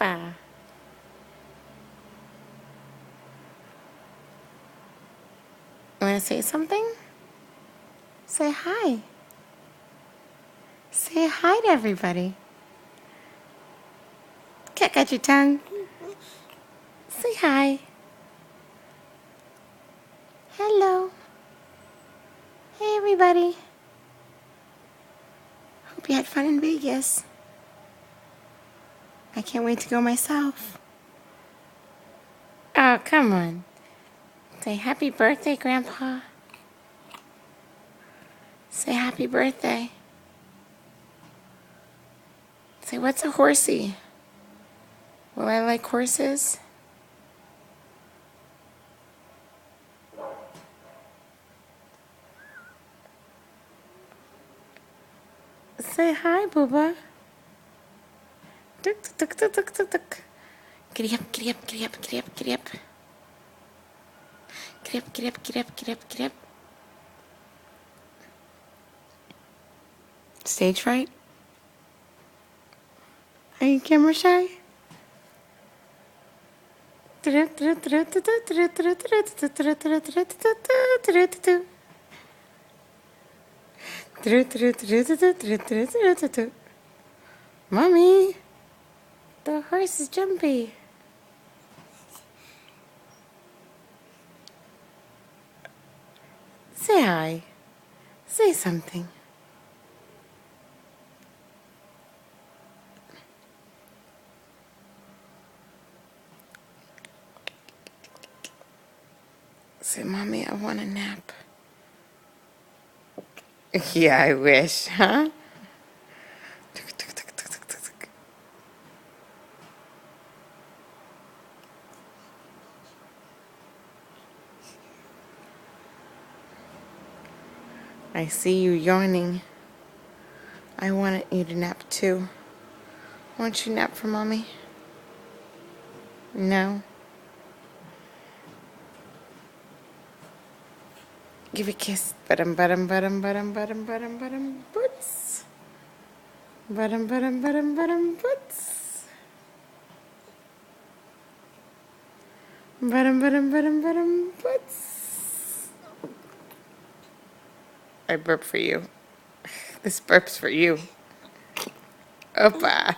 Opa. Want to say something? Say hi. Say hi to everybody. Cat got your tongue. Say hi. Hello. Hey, everybody. Hope you had fun in Vegas. I can't wait to go myself. Oh, come on. Say happy birthday, Grandpa. Say happy birthday. Say, what's a horsey? Will I like horses? Say hi, Booba. Tuk, tuk, tuk, tuk, tuk, tuk. Giddy up, giddy up, giddy up, giddy up, giddy up. Giddy up, giddy up, giddy up, giddy up, giddy up. Stage fright? Are you camera shy? Mommy, the horse is jumpy. Say hi. Say something. Say, Mommy, I want a nap. Yeah, I wish, huh? I see you yawning. I want you to nap too. Won't you nap for Mommy? No? Give a kiss. Buttum, buttum, buttum, buttum, buttum, buttum, buttum, boots. Buttum, buttum, buttum, buttum, boots. Buttum, buttum, buttum, buttum, boots. I burp for you. This burp's for you. Opa.